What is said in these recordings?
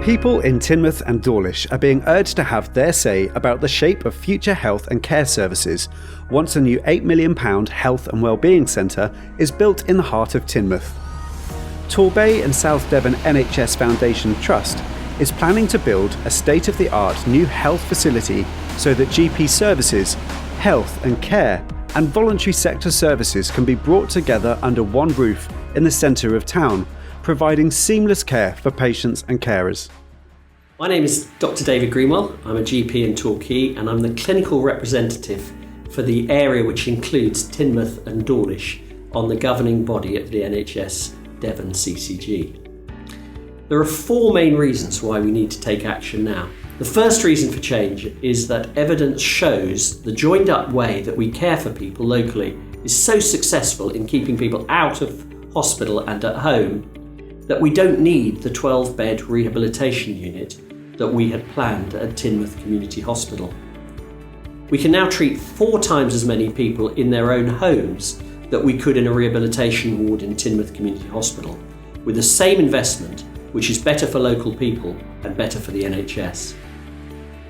People in Teignmouth and Dawlish are being urged to have their say about the shape of future health and care services once a new £8 million health and wellbeing centre is built in the heart of Teignmouth. Torbay and South Devon NHS Foundation Trust is planning to build a state-of-the-art new health facility so that GP services, health and care and voluntary sector services can be brought together under one roof in the centre of town, providing seamless care for patients and carers. My name is Dr. David Greenwell. I'm a GP in Torquay and I'm the clinical representative for the area which includes Teignmouth and Dawlish on the governing body of the NHS, Devon CCG. There are four main reasons why we need to take action now. The first reason for change is that evidence shows the joined up way that we care for people locally is so successful in keeping people out of hospital and at home that we don't need the 12-bed rehabilitation unit that we had planned at Teignmouth Community Hospital. We can now treat 4 times as many people in their own homes that we could in a rehabilitation ward in Teignmouth Community Hospital, with the same investment, which is better for local people and better for the NHS.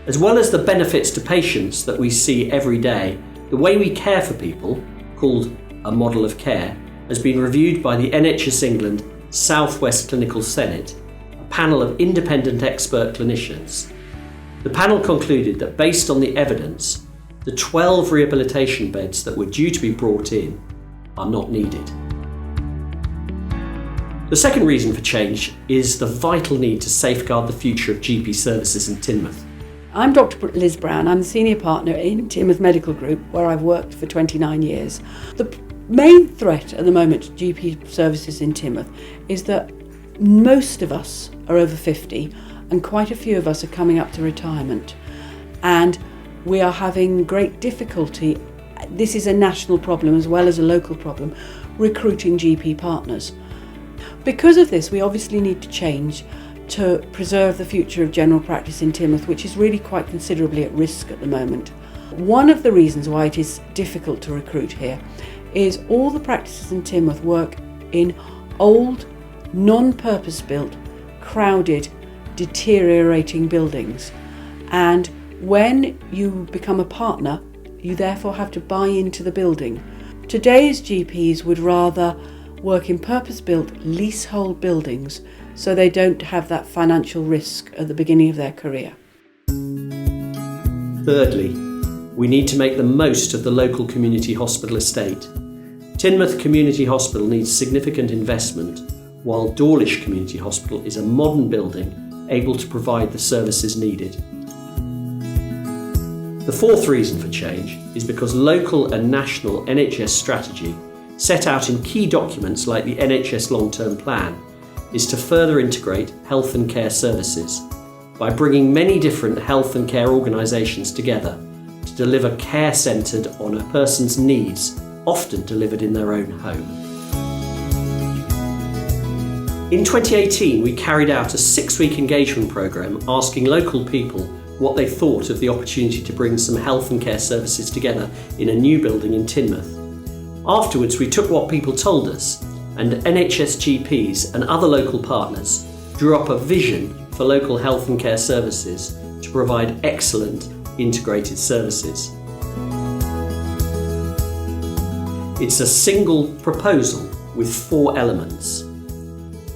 As well as the benefits to patients that we see every day, the way we care for people, called a model of care, has been reviewed by the NHS England South West Clinical Senate, a panel of independent expert clinicians. The panel concluded that based on the evidence, the 12 rehabilitation beds that were due to be brought in are not needed. The second reason for change is the vital need to safeguard the future of GP services in Teignmouth. I'm Dr. Liz Brown. I'm the senior partner in Teignmouth Medical Group, where I've worked for 29 years. The main threat at the moment to GP services in Teignmouth is that most of us are over 50 and quite a few of us are coming up to retirement, and we are having great difficulty. This is a national problem as well as a local problem, recruiting GP partners. Because of this, we obviously need to change to preserve the future of general practice in Teignmouth, which is really quite considerably at risk at the moment. One of the reasons why it is difficult to recruit here is all the practices in Teignmouth work in old, non-purpose-built, crowded, deteriorating buildings. And when you become a partner, you therefore have to buy into the building. Today's GPs would rather work in purpose-built leasehold buildings so they don't have that financial risk at the beginning of their career. Thirdly, we need to make the most of the local community hospital estate. Teignmouth Community Hospital needs significant investment, while Dawlish Community Hospital is a modern building able to provide the services needed. The fourth reason for change is because local and national NHS strategy, set out in key documents like the NHS Long-Term Plan, is to further integrate health and care services by bringing many different health and care organisations together to deliver care centred on a person's needs, often delivered in their own home. In 2018, we carried out a 6-week engagement programme asking local people what they thought of the opportunity to bring some health and care services together in a new building in Teignmouth. Afterwards, we took what people told us, and NHS GPs and other local partners drew up a vision for local health and care services to provide excellent integrated services. It's a single proposal with 4 elements.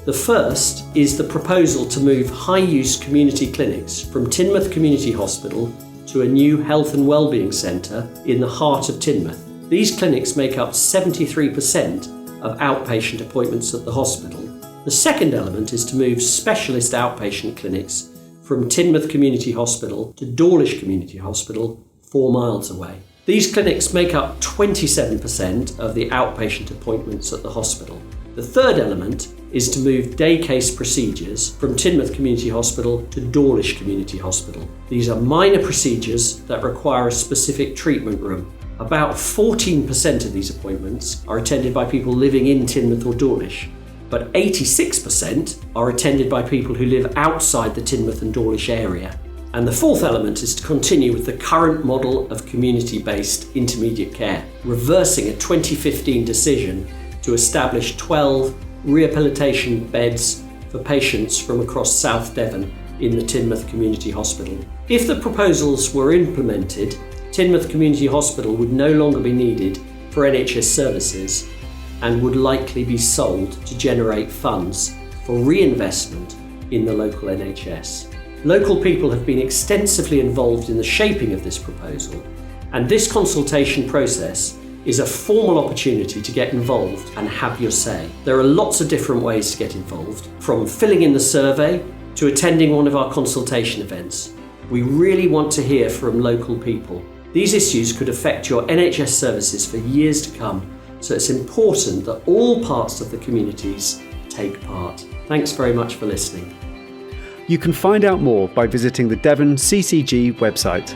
The first is the proposal to move high-use community clinics from Teignmouth Community Hospital to a new health and wellbeing centre in the heart of Teignmouth. These clinics make up 73% of outpatient appointments at the hospital. The second element is to move specialist outpatient clinics from Teignmouth Community Hospital to Dawlish Community Hospital, 4 miles away. These clinics make up 27% of the outpatient appointments at the hospital. The third element is to move day case procedures from Teignmouth Community Hospital to Dawlish Community Hospital. These are minor procedures that require a specific treatment room. About 14% of these appointments are attended by people living in Teignmouth or Dawlish, but 86% are attended by people who live outside the Teignmouth and Dawlish area. And the fourth element is to continue with the current model of community-based intermediate care, reversing a 2015 decision to establish 12 rehabilitation beds for patients from across South Devon in the Teignmouth Community Hospital. If the proposals were implemented, Teignmouth Community Hospital would no longer be needed for NHS services and would likely be sold to generate funds for reinvestment in the local NHS. Local people have been extensively involved in the shaping of this proposal, and this consultation process is a formal opportunity to get involved and have your say. There are lots of different ways to get involved, from filling in the survey to attending one of our consultation events. We really want to hear from local people. These issues could affect your NHS services for years to come, so it's important that all parts of the communities take part. Thanks very much for listening. You can find out more by visiting the Devon CCG website.